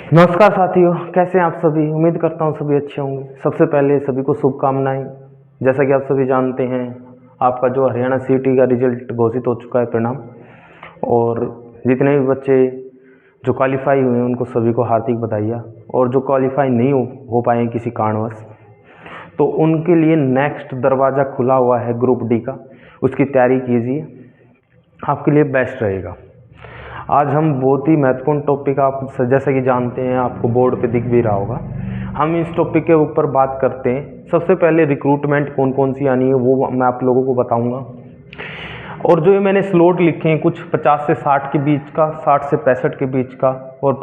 नमस्कार साथियों, कैसे हैं आप सभी। उम्मीद करता हूं सभी अच्छे होंगे। सबसे पहले सभी को शुभकामनाएं। जैसा कि आप सभी जानते हैं, आपका जो हरियाणा सीईटी का रिजल्ट घोषित हो चुका है, परिणाम। और जितने भी बच्चे जो क्वालिफाई हुए हैं उनको सभी को हार्दिक बधाइयाँ। और जो क्वालिफाई नहीं हो पाए हैं किसी कारणवश, तो उनके लिए नेक्स्ट दरवाज़ा खुला हुआ है ग्रुप डी का। उसकी तैयारी कीजिए, आपके लिए बेस्ट रहेगा। आज हम बहुत ही महत्वपूर्ण टॉपिक, आप जैसा कि जानते हैं, आपको बोर्ड पे दिख भी रहा होगा, हम इस टॉपिक के ऊपर बात करते हैं। सबसे पहले रिक्रूटमेंट कौन कौन सी आनी है वो मैं आप लोगों को बताऊंगा। और जो ये मैंने स्लॉट लिखे हैं, कुछ 50 से 60 के बीच का, 60 से 65 के बीच का, और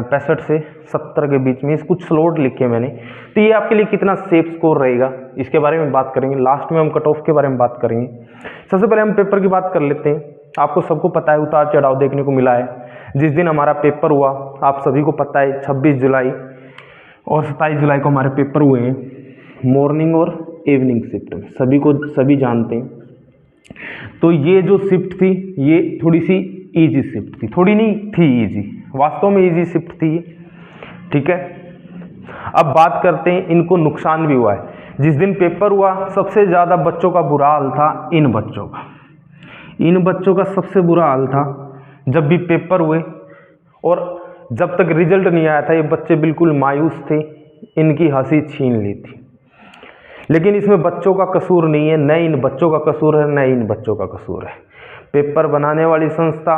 65 से 70 के बीच में इस कुछ स्लॉट लिखे हैं मैंने। तो ये आपके लिए कितना सेफ स्कोर रहेगा, इसके बारे में बात करेंगे। लास्ट में हम कट ऑफ के बारे में बात करेंगे। सबसे पहले हम पेपर की बात कर लेते हैं। आपको सबको पता है, उतार चढ़ाव देखने को मिला है। जिस दिन हमारा पेपर हुआ, आप सभी को पता है, 26 जुलाई और 27 जुलाई को हमारे पेपर हुए हैं, मॉर्निंग और इवनिंग शिफ्ट में। सभी जानते हैं। तो ये जो शिफ्ट थी, ये थोड़ी सी इजी शिफ्ट थी, थोड़ी नहीं थी इजी, वास्तव में इजी शिफ्ट थी। ठीक है, अब बात करते हैं, इनको नुकसान भी हुआ है। जिस दिन पेपर हुआ, सबसे ज़्यादा बच्चों का बुरा हाल था। इन बच्चों का सबसे बुरा हाल था। जब भी पेपर हुए और जब तक रिजल्ट नहीं आया था, ये बच्चे बिल्कुल मायूस थे, इनकी हंसी छीन ली थी। लेकिन इसमें बच्चों का कसूर नहीं है, न इन बच्चों का कसूर है, न इन बच्चों का कसूर है। पेपर बनाने वाली संस्था,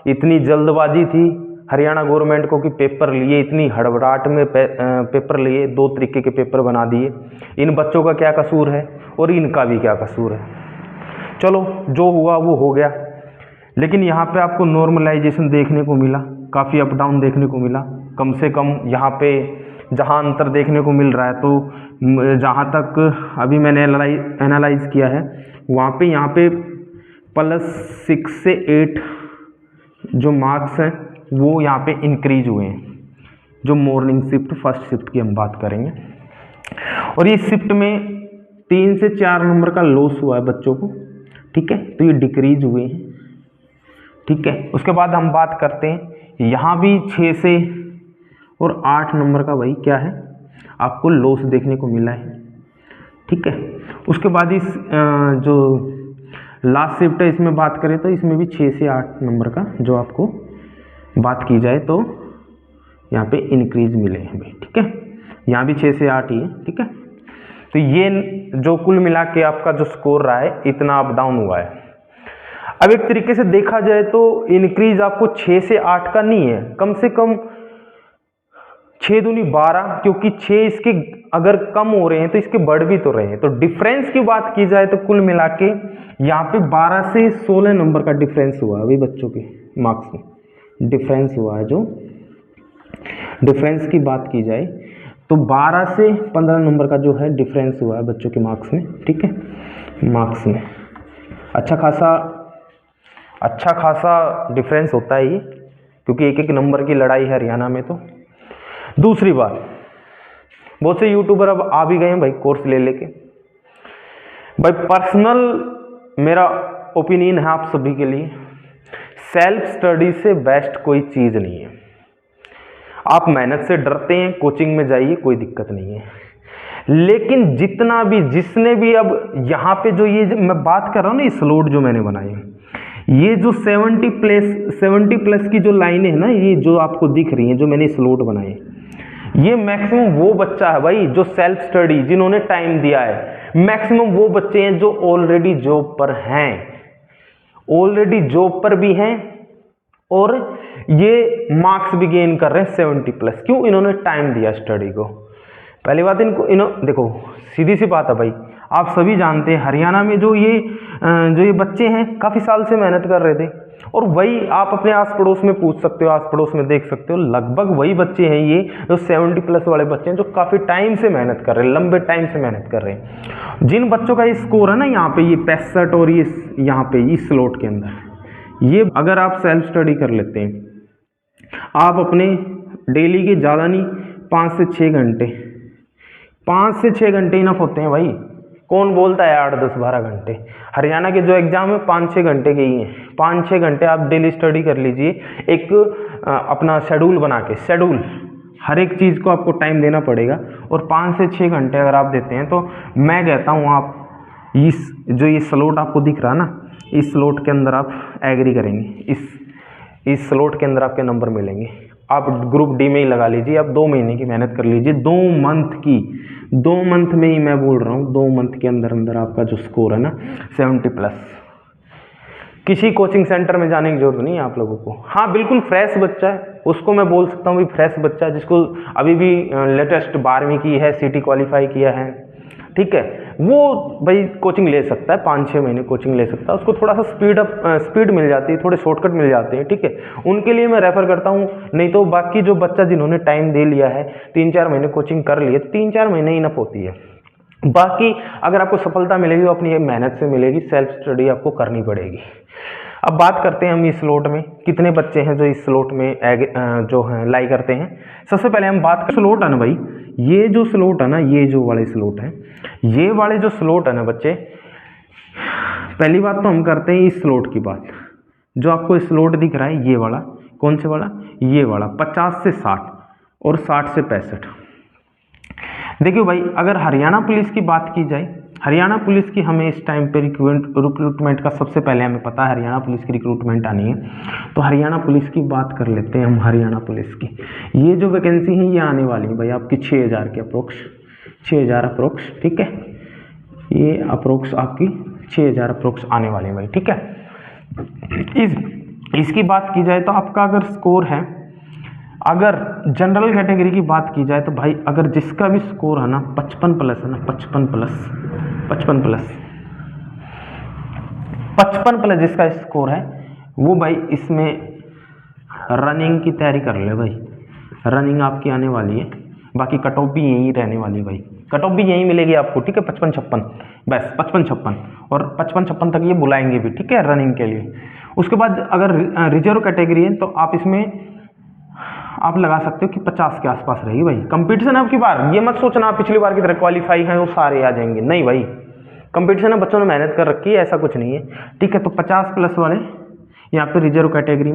इतनी जल्दबाजी थी हरियाणा गवर्नमेंट को कि पेपर लिए, इतनी हड़बड़ाहट में पेपर लिए, 2 तरीके के पेपर बना दिए। इन बच्चों का क्या कसूर है और इनका भी क्या कसूर है। चलो, जो हुआ वो हो गया। लेकिन यहाँ पे आपको नॉर्मलाइजेशन देखने को मिला, काफ़ी अप डाउन देखने को मिला। कम से कम यहाँ पे जहाँ अंतर देखने को मिल रहा है, तो जहाँ तक अभी मैंने एनालाइज किया है, वहाँ पे यहाँ पे +6 से 8 जो मार्क्स हैं वो यहाँ पे इंक्रीज हुए हैं। जो मॉर्निंग शिफ्ट, फर्स्ट शिफ्ट की हम बात करेंगे। और इस शिफ्ट में 3 से 4 नंबर का लॉस हुआ है बच्चों को। ठीक है, तो ये डिक्रीज हुए हैं। ठीक है, उसके बाद हम बात करते हैं, यहाँ भी 6 से और 8 नंबर का वही क्या है, आपको लॉस देखने को मिला है। ठीक है, उसके बाद इस जो लास्ट शिफ्ट है, इसमें बात करें तो इसमें भी 6 से 8 नंबर का, जो आपको बात की जाए तो यहाँ पे इंक्रीज मिले हैं भाई। ठीक है, यहाँ भी 6 से 8 ही है। ठीक है, तो ये जो कुल मिला के आपका जो स्कोर रहा है, इतना अप डाउन हुआ है। अब एक तरीके से देखा जाए तो इंक्रीज आपको 6 से 8 का नहीं है, कम से कम 6 दूनी 12, क्योंकि 6 इसके अगर कम हो रहे हैं तो इसके बढ़ भी तो रहे हैं। तो डिफरेंस की बात की जाए तो कुल मिला के यहाँ पे 12 से 16 नंबर का डिफरेंस हुआ है अभी बच्चों के मार्क्स में। डिफरेंस हुआ है, जो डिफरेंस की बात की जाए तो 12 से 15 नंबर का जो है डिफरेंस हुआ है बच्चों के मार्क्स में। ठीक है, मार्क्स में अच्छा खासा डिफरेंस होता है ये, क्योंकि एक एक नंबर की लड़ाई है हरियाणा में। तो दूसरी बात, बहुत से यूट्यूबर अब आ भी गए हैं भाई कोर्स ले लेके। भाई पर्सनल मेरा ओपिनियन है आप सभी के लिए, सेल्फ स्टडी से बेस्ट कोई चीज़ नहीं है। आप मेहनत से डरते हैं, कोचिंग में जाइए, कोई दिक्कत नहीं है। लेकिन जिसने भी अब यहाँ पे जो ये मैं बात कर रहा हूँ ना, ये स्लॉट जो मैंने बनाए हैं, ये जो 70 प्लस की जो लाइनें है ना, ये जो आपको दिख रही हैं, जो मैंने स्लॉट बनाए हैं, ये मैक्सिमम वो बच्चा है भाई जो सेल्फ स्टडी, जिन्होंने टाइम दिया है। मैक्सिमम वो बच्चे हैं जो ऑलरेडी जॉब पर भी हैं और ये मार्क्स भी गेन कर रहे हैं 70 प्लस। क्यों? इन्होंने टाइम दिया स्टडी को। पहली बात, देखो, सीधी सी बात है भाई, आप सभी जानते हैं हरियाणा में जो ये बच्चे हैं काफ़ी साल से मेहनत कर रहे थे। और वही आप अपने आस पड़ोस में पूछ सकते हो, आस पड़ोस में देख सकते हो, लगभग वही बच्चे हैं ये जो 70 प्लस वाले बच्चे हैं, जो काफ़ी टाइम से मेहनत कर रहे हैं, लंबे टाइम से मेहनत कर रहे हैं। जिन बच्चों का ये स्कोर है ना, यहाँ पे ये 65 और ये यहाँ पे इस स्लॉट के अंदर, ये अगर आप सेल्फ स्टडी कर लेते हैं, आप अपने डेली के ज़्यादा नहीं 5 से 6 घंटे इनफ होते हैं भाई। कौन बोलता है 8, 10, 12 घंटे? हरियाणा के जो एग्जाम है 5-6 घंटे के ही हैं। 5-6 घंटे आप डेली स्टडी कर लीजिए, एक अपना शेड्यूल बना के, हर एक चीज़ को आपको टाइम देना पड़ेगा, और 5 से 6 घंटे अगर आप देते हैं तो मैं कहता हूँ आप इस जो ये स्लॉट आपको दिख रहा है ना, इस स्लॉट के अंदर आप एग्री करेंगे, इस स्लॉट के अंदर आपके नंबर मिलेंगे। आप ग्रुप डी में ही लगा लीजिए, आप 2 महीने की मेहनत कर लीजिए, 2 मंथ की, 2 मंथ में ही मैं बोल रहा हूँ, 2 मंथ के अंदर अंदर आपका जो स्कोर है ना 70+। किसी कोचिंग सेंटर में जाने की जरूरत नहीं है आप लोगों को। हाँ बिल्कुल फ्रेश बच्चा है, उसको मैं बोल सकता हूँ भी फ्रेश बच्चा है, जिसको अभी भी लेटेस्ट 12वीं की है, सिटी क्वालिफाई किया है, ठीक है, वो भाई कोचिंग ले सकता है, 5-6 महीने कोचिंग ले सकता है, उसको थोड़ा सा स्पीड मिल जाती है, थोड़े शॉर्टकट मिल जाते हैं, ठीक है, उनके लिए मैं रेफर करता हूँ। नहीं तो बाकी जो बच्चा जिन्होंने टाइम दे लिया है, 3-4 महीने कोचिंग कर लिए, 3-4 महीने इनफ होती है। बाकी अगर आपको सफलता मिलेगी वो अपनी मेहनत से मिलेगी, सेल्फ स्टडी आपको करनी पड़ेगी। अब बात करते हैं हम इस स्लॉट में कितने बच्चे हैं जो इस स्लॉट में जो हैं लाई करते हैं। सबसे पहले हम बात कर स्लॉट है ना भाई, ये जो स्लॉट है ना, ये जो वाले स्लॉट है, ये वाले जो स्लॉट है ना बच्चे, पहली बात तो हम करते हैं इस स्लॉट की बात। जो आपको स्लॉट दिख रहा है ये वाला, कौन से वाला, ये वाला 50 से 60 और 60 से 65। देखिए भाई अगर हरियाणा पुलिस की बात की जाए, हरियाणा पुलिस की हमें इस टाइम पे रिक्रूटमेंट का सबसे पहले हमें पता है हरियाणा पुलिस की रिक्रूटमेंट आनी है, तो हरियाणा पुलिस की बात कर लेते हैं हम। हरियाणा पुलिस की ये जो वैकेंसी है ये आने वाली है भाई आपकी 6000 के अप्रोक्स, 6000 अप्रोक्स, ठीक है, ये अप्रोक्स आपकी 6000 अप्रोक्स आने वाली है भाई, ठीक है। इसकी बात की जाए तो आपका अगर स्कोर है, अगर जनरल कैटेगरी की बात की जाए तो भाई अगर जिसका भी स्कोर है ना 55+ है ना, 55+ जिसका स्कोर है वो भाई इसमें रनिंग की तैयारी कर ले भाई, रनिंग आपकी आने वाली है। बाकी कट ऑफ भी यही रहने वाली भाई, कट ऑफ भी यही मिलेगी आपको, ठीक है, 55-56 बस, 55-56 और 55-56 तक ये बुलाएंगे भी, ठीक है, रनिंग के लिए। उसके बाद अगर रिजर्व कैटेगरी है तो आप इसमें आप लगा सकते हो कि 50 के आसपास रहेगी भाई। कंपटीशन आपकी बार ये मत सोचना आप पिछली बार की तरह क्वालिफाई हैं वो सारे आ जाएंगे, नहीं भाई, कंपटीशन है, बच्चों ने मेहनत कर रखी है, ऐसा कुछ नहीं है, ठीक है। तो 50+ वाले यहाँ पे रिजर्व कैटेगरी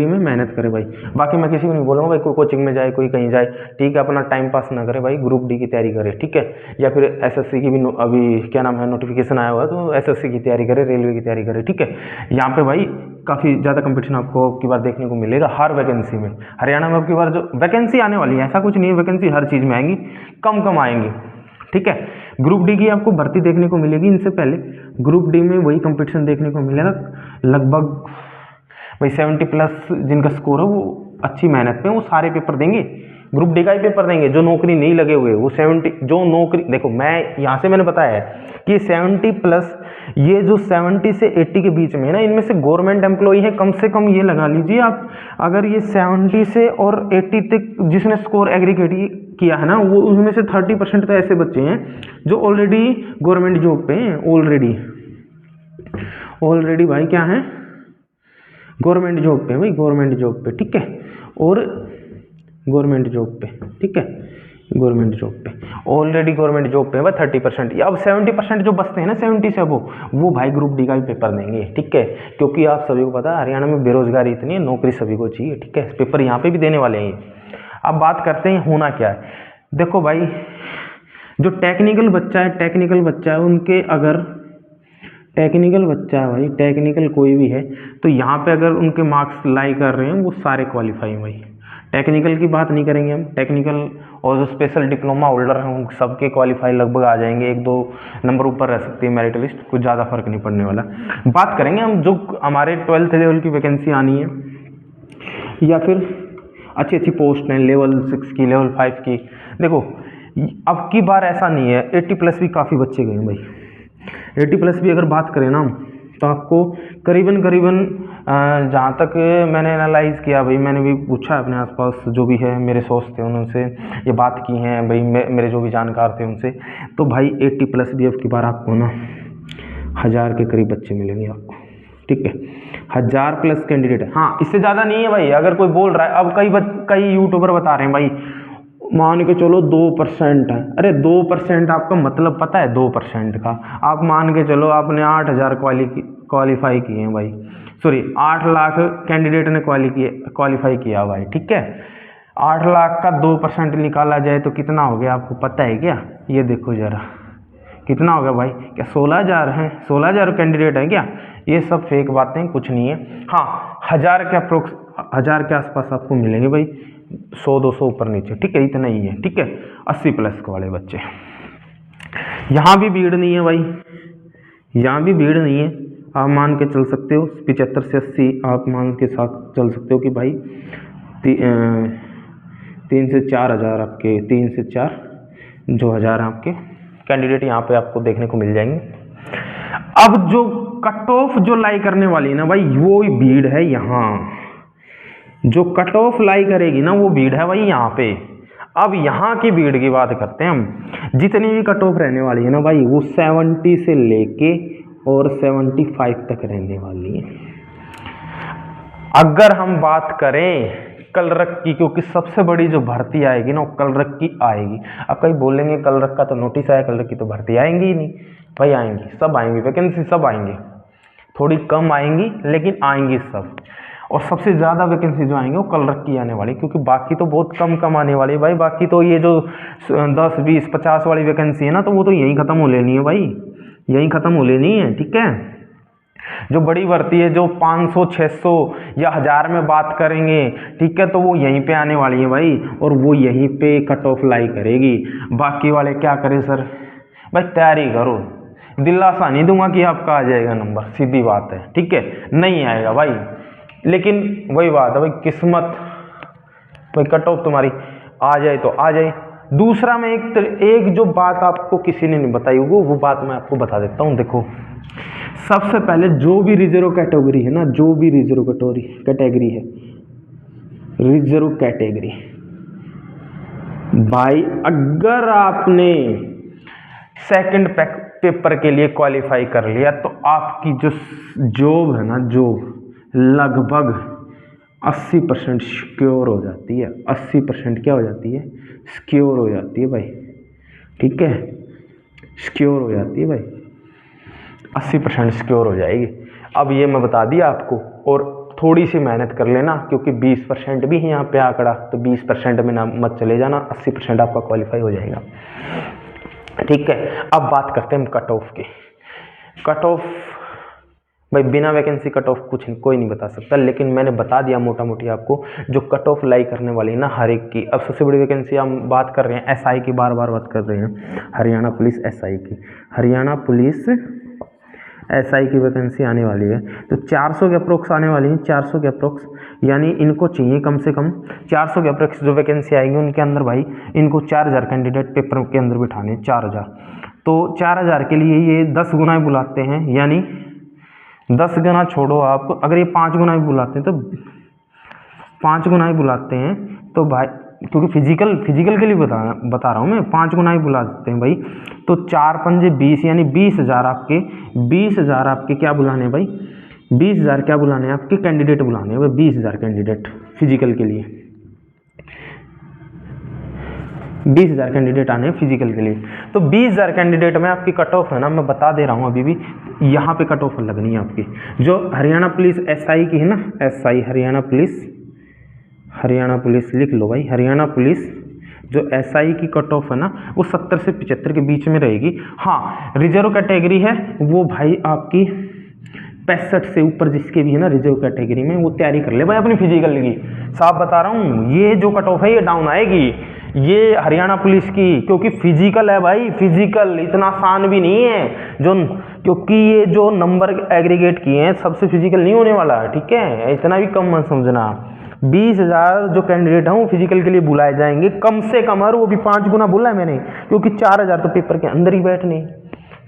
में मेहनत करे भाई। बाकी मैं किसी को नहीं बोलूँगा भाई कोई कोचिंग में जाए, कोई कहीं जाए, ठीक है, अपना टाइम पास ना करे भाई, ग्रुप डी की तैयारी करे, ठीक है, या फिर एसएससी की भी अभी क्या नाम है नोटिफिकेशन आया हुआ है तो एसएससी की तैयारी करे, रेलवे की तैयारी करे, ठीक है। यहाँ पे भाई काफ़ी ज़्यादा कंपटीशन आपको अब की बार देखने को मिलेगा हर वैकेंसी में। हरियाणा में अब की बार जो वैकेंसी आने वाली है ऐसा कुछ नहीं है, वैकेंसी हर चीज़ में आएंगी, कम आएंगी, ठीक है। ग्रुप डी की आपको भर्ती देखने को मिलेगी, इनसे पहले ग्रुप डी में वही कंपटीशन देखने को मिलेगा, लगभग भाई 70+ जिनका स्कोर है वो अच्छी मेहनत में वो सारे पेपर देंगे, ग्रुप डी का ही पेपर देंगे। जो नौकरी नहीं लगे हुए वो 70 जो नौकरी, देखो मैं यहाँ से मैंने बताया है कि 70+, ये जो 70 से 80 के बीच में है ना, इनमें से गवर्नमेंट एम्प्लॉई है कम से कम, ये लगा लीजिए आप, अगर ये 70 से और 80 तक जिसने स्कोर एग्रीगेट किया है ना, वो उसमें से 30% तो ऐसे बच्चे हैं जो ऑलरेडी गवर्नमेंट जॉब पे हैं, ऑलरेडी भाई क्या है, गवर्नमेंट जॉब पे भाई, गवर्नमेंट जॉब पे, ठीक है, और गवर्नमेंट जॉब पे, ठीक है, गवर्नमेंट जॉब पे ऑलरेडी गवर्नमेंट जॉब पे है 30%। अब 70% जो बचते हैं ना 70 से वो भाई ग्रुप डी का भी पेपर देंगे, ठीक है, क्योंकि आप सभी को पता है हरियाणा में बेरोजगारी इतनी है, नौकरी सभी को चाहिए, ठीक है, पेपर यहाँ पे भी देने वाले हैं। अब बात करते हैं होना क्या है। देखो भाई जो टेक्निकल बच्चा है उनके, अगर टेक्निकल बच्चा है भाई, टेक्निकल कोई भी है तो यहाँ पे अगर उनके मार्क्स लाई कर रहे हैं वो सारे क्वालिफाई हैं भाई। टेक्निकल की बात नहीं करेंगे हम, टेक्निकल और जो स्पेशल डिप्लोमा होल्डर हैं उन सबके क्वालिफाई लगभग आ जाएंगे, 1-2 नंबर ऊपर रह सकती है मेरिट लिस्ट, कुछ ज़्यादा फर्क नहीं पड़ने वाला। बात करेंगे हम जो हमारे 12th लेवल की वैकेंसी आनी है या फिर अच्छी पोस्ट हैं लेवल 6 की, लेवल 5 की। देखो अब की बार ऐसा नहीं है, 80+ भी काफ़ी बच्चे गए हैं भाई, 80+ भी अगर बात करें ना तो आपको करीबन जहाँ तक मैंने एनालाइज़ किया भाई, मैंने भी पूछा अपने आसपास जो भी है मेरे सोर्स थे उनसे ये बात की हैं भाई, मेरे जो भी जानकार थे उनसे, तो भाई 80+ भी अब की बार आपको ना 1000 के करीब बच्चे मिलेंगे आपको, ठीक है, 1000+ कैंडिडेट है। हाँ इससे ज़्यादा नहीं है भाई, अगर कोई बोल रहा है, अब कई यूट्यूबर बता रहे हैं भाई मान के चलो 2% है, अरे 2% आपका मतलब पता है 2% का, आप मान के चलो आपने 8000 क्वालिफाई किए हैं भाई, सॉरी 8 लाख कैंडिडेट ने क्वालिफाई किया भाई, ठीक है। 8 लाख का 2% निकाला जाए तो कितना हो गया आपको पता है क्या? ये देखो जरा कितना हो गया भाई, क्या 16,000 हैं? 16,000 कैंडिडेट हैं क्या? ये सब फेक बातें, कुछ नहीं है। हाँ, 1000 के आसपास आपको मिलेंगे भाई, 100-200 ऊपर नीचे, ठीक है, इतना ही है, ठीक है। 80 प्लस के वाले बच्चे, यहाँ भी भीड़ नहीं है भाई, यहाँ भी भीड़ नहीं है। आप मान के चल सकते हो 75 से 80 आप मान के साथ चल सकते हो कि भाई 3 से 4 हज़ार आपके, 3 से 4 जो हज़ार आपके कैंडिडेट यहाँ पे आपको देखने को मिल जाएंगे। अब जो कट ऑफ जो लाई करने वाली है ना भाई, वो भीड़ है यहाँ, जो कट ऑफ लाई करेगी ना वो भीड़ है भाई यहाँ पे। अब यहाँ की भीड़ की बात करते हैं हम। जितनी भी कट ऑफ रहने वाली है ना भाई, वो 70 से लेके और 75 तक रहने वाली है। अगर हम बात करें कलरक की, क्योंकि सबसे बड़ी जो भर्ती आएगी ना वो कलरक की आएगी। अब कहीं बोलेंगे कलरक का तो नोटिस आया, कलरक की तो भर्ती आएंगी ही नहीं भाई। आएंगी, सब आएंगी, वैकेंसी सब आएंगी, थोड़ी कम आएंगी लेकिन आएंगी सब। और सबसे ज़्यादा वैकेंसी जो आएंगे वो कलरक की आने वाली, क्योंकि बाकी तो बहुत कम आने वाली है भाई। बाकी तो ये जो 10, 20, 50 वाली वैकेंसी है ना, तो वो तो यहीं ख़त्म हो लेनी है भाई, यहीं ख़त्म हो लेनी है, ठीक है। जो बड़ी भर्ती है, जो 500, 600 या 1000 में बात करेंगे, ठीक है, तो वो यहीं पे आने वाली है भाई, और वो यहीं पे कट ऑफ लाई करेगी। बाकी वाले क्या करें सर? भाई तैयारी करो, दिलासा नहीं दूंगा कि आपका आ जाएगा नंबर, सीधी बात है, ठीक है, नहीं आएगा भाई। लेकिन वही बात है भाई, किस्मत भाई, कट ऑफ तुम्हारी आ जाए तो आ जाए। दूसरा मैं एक जो बात आपको किसी ने नहीं बताई वो बात मैं आपको बता देता हूँ। देखो, सबसे पहले जो भी रिजर्व कैटेगरी है ना, जो भी रिजर्व कैटेगरी है, रिजर्व कैटेगरी भाई, अगर आपने सेकंड पेपर के लिए क्वालिफाई कर लिया तो आपकी जो जॉब है ना, जॉब लगभग 80% सिक्योर हो जाती है। 80% क्या हो जाती है? सिक्योर हो जाती है भाई, ठीक है, सिक्योर हो जाती है भाई, 80% सिक्योर हो जाएगी। अब ये मैं बता दिया आपको, और थोड़ी सी मेहनत कर लेना, क्योंकि 20% भी है यहाँ पे आंकड़ा, तो 20% में ना मत चले जाना, 80% आपका क्वालिफाई हो जाएगा, ठीक है। अब बात करते हैं हम कट ऑफ की। कट ऑफ भाई, बिना वैकेंसी कट ऑफ कोई नहीं बता सकता, लेकिन मैंने बता दिया मोटा मोटी आपको जो कट ऑफ लाई करने वाली है ना हर एक की। अब सबसे बड़ी वैकेंसी हम बात कर रहे हैं एसआई की, बार बार बात कर रहे हैं, हरियाणा पुलिस एसआई की। हरियाणा पुलिस एसआई की वैकेंसी आने वाली है, तो 400 के अप्रोक्स आने वाली है, 400 के अप्रोक्स, यानी इनको चाहिए कम से कम 400 के अप्रोक्स जो वैकेंसी आएगी उनके अंदर भाई इनको 4000 कैंडिडेट पेपर के अंदर बिठाने, 4000। तो 4000 के लिए ये 10 गुना बुलाते हैं, यानी 10 गुना छोड़ो आप, अगर ये 5 गुना भी बुलाते हैं तो 5 गुना ही बुलाते हैं तो भाई, क्योंकि फिजिकल के लिए बता रहा हूँ मैं, 5 गुना ही बुला देते हैं भाई। तो 4 पंजे 20, यानी 20,000 आपके, 20,000 आपके क्या बुलाने हैं भाई? 20,000 क्या बुलाने हैं आपके? कैंडिडेट बुलाने हैं भाई, 20,000 कैंडिडेट फिजिकल के लिए, 20,000 कैंडिडेट आने हैं फिजिकल के लिए। तो 20,000 कैंडिडेट में आपकी कट ऑफ है ना, मैं बता दे रहा हूँ अभी भी, यहाँ पे कट ऑफ लगनी है आपकी। जो हरियाणा पुलिस एसआई की है ना, एसआई हरियाणा पुलिस लिख लो भाई, हरियाणा पुलिस जो एसआई की कट ऑफ है ना वो 70 से 75 के बीच में रहेगी। हाँ, रिजर्व कैटेगरी है वो भाई आपकी 65 से ऊपर जिसके भी है ना रिजर्व कैटेगरी में, वो तैयारी कर ले भाई अपनी फिजिकल की। साफ बता रहा हूँ, ये जो कट ऑफ है ये डाउन आएगी, ये हरियाणा पुलिस की, क्योंकि फिजिकल है भाई, फिजिकल इतना आसान भी नहीं है जो, क्योंकि ये जो नंबर एग्रीगेट किए हैं सबसे फिजिकल नहीं होने वाला, ठीक है, इतना भी कम मत समझना। 20,000 जो कैंडिडेट हैं वो फिजिकल के लिए बुलाए जाएंगे कम से कम, और वो भी 5 गुना बोला है मैंने, क्योंकि 4000 तो पेपर के अंदर ही बैठने,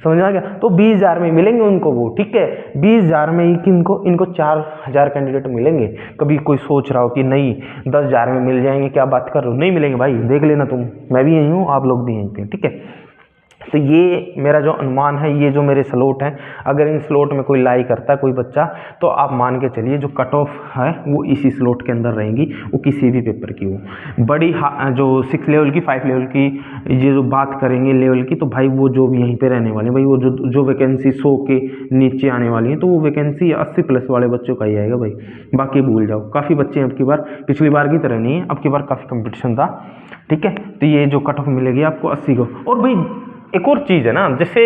समझ में आ गया। तो 20,000 में मिलेंगे उनको वो, ठीक है, 20,000 में ही इनको 4,000 कैंडिडेट मिलेंगे। कभी कोई सोच रहा हो कि नहीं 10,000 में मिल जाएंगे, क्या बात कर रहे हो, नहीं मिलेंगे भाई, देख लेना तुम, मैं भी यहीं हूँ, आप लोग भी यहीं पे, ठीक है। तो ये मेरा जो अनुमान है, ये जो मेरे स्लॉट हैं, अगर इन स्लॉट में कोई लाई करता है कोई बच्चा, तो आप मान के चलिए जो कट ऑफ है वो इसी स्लॉट के अंदर रहेंगी, वो किसी भी पेपर की हो। बड़ी जो 6 लेवल की 5 लेवल की ये जो बात करेंगे लेवल की, तो भाई वो जो भी यहीं पे रहने वाले हैं भाई, वो जो वैकेंसी 100 के नीचे आने वाली है, तो वो वैकेंसी 80 प्लस वाले बच्चों का ही आएगा भाई, बाकी भूल जाओ। काफ़ी बच्चे अब की बार, पिछली बार की तरह नहीं है, अब की बार काफ़ी कंपटीशन था, ठीक है। तो ये जो कट ऑफ मिलेगी आपको 80 को। और भाई एक और चीज़ है ना, जैसे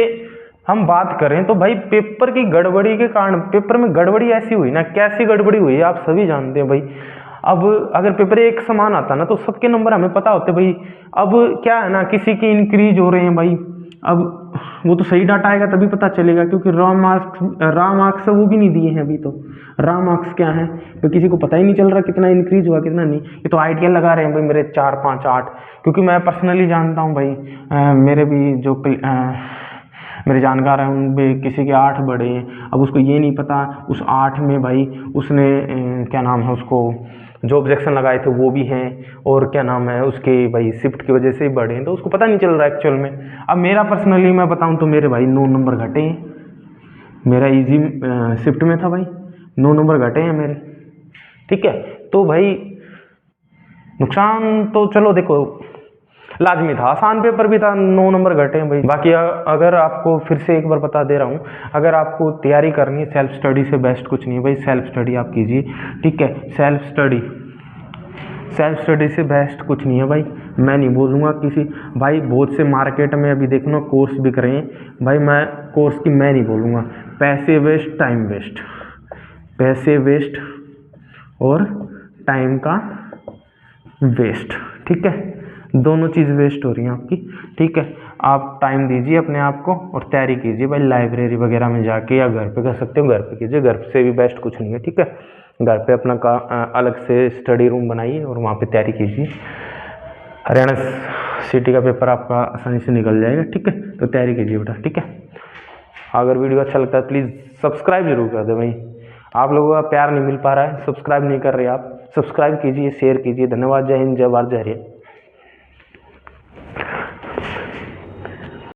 हम बात करें तो भाई पेपर की गड़बड़ी के कारण, पेपर में गड़बड़ी ऐसी हुई ना, कैसी गड़बड़ी हुई आप सभी जानते हैं भाई। अब अगर पेपर एक समान आता ना तो सबके नंबर हमें पता होते भाई। अब क्या है ना, किसी की इंक्रीज हो रहे हैं भाई, अब वो तो सही डाटा आएगा तभी पता चलेगा, क्योंकि रॉ मार्क्स वो भी नहीं दिए हैं अभी। तो रॉ मार्क्स क्या है तो किसी को पता ही नहीं चल रहा कितना इंक्रीज हुआ कितना नहीं। ये तो आइडिया लगा रहे हैं भाई मेरे 4, 5, 8, क्योंकि मैं पर्सनली जानता हूँ भाई। मेरे भी जो मेरे जानकार हैं उनमें किसी के 8 बढ़े हैं। अब उसको ये नहीं पता उस 8 में भाई उसने क्या नाम है, उसको जो ऑब्जेक्शन लगाए थे वो भी हैं, और क्या नाम है उसके भाई शिफ्ट की वजह से ही बढ़े हैं, तो उसको पता नहीं चल रहा एक्चुअल में। अब मेरा पर्सनली मैं बताऊं तो मेरे भाई 9 नंबर घटे हैं, मेरा इजी शिफ्ट में था भाई, 9 नंबर घटे हैं मेरे, ठीक है। तो भाई नुकसान तो चलो देखो लाजमी था, आसान पेपर भी था, 9 नंबर घटे हैं भाई। बाकी अगर आपको फिर से एक बार बता दे रहा हूँ, अगर आपको तैयारी करनी है, सेल्फ स्टडी से बेस्ट कुछ नहीं है भाई, सेल्फ स्टडी आप कीजिए, ठीक है। सेल्फ स्टडी से बेस्ट कुछ नहीं है भाई। मैं नहीं बोलूँगा किसी भाई, बहुत से मार्केट में अभी देखो ना कोर्स बिक रहे हैं भाई, मैं कोर्स की मैं नहीं बोलूँगा, पैसे वेस्ट, टाइम वेस्ट, पैसे वेस्ट और टाइम का वेस्ट, ठीक है, दोनों चीज़ वेस्ट हो रही हैं आपकी, ठीक है। आप टाइम दीजिए अपने आप को और तैयारी कीजिए भाई, लाइब्रेरी वगैरह में जाके, या घर पे कर सकते हो घर पे कीजिए, घर से भी बेस्ट कुछ नहीं है, ठीक है। घर पे अपना अलग से स्टडी रूम बनाइए और वहाँ पे तैयारी कीजिए। हरियाणा सिटी का पेपर आपका आसानी से निकल जाएगा, ठीक है। तो तैयारी कीजिए बेटा, ठीक है। अगर वीडियो अच्छा लगता है प्लीज़ सब्सक्राइब जरूर कर दे भाई, आप लोगों का प्यार नहीं मिल पा रहा है, सब्सक्राइब नहीं कर रहे आप, सब्सक्राइब कीजिए, शेयर कीजिए। धन्यवाद, जय हिंद, जय भारत, जय हरियाणा।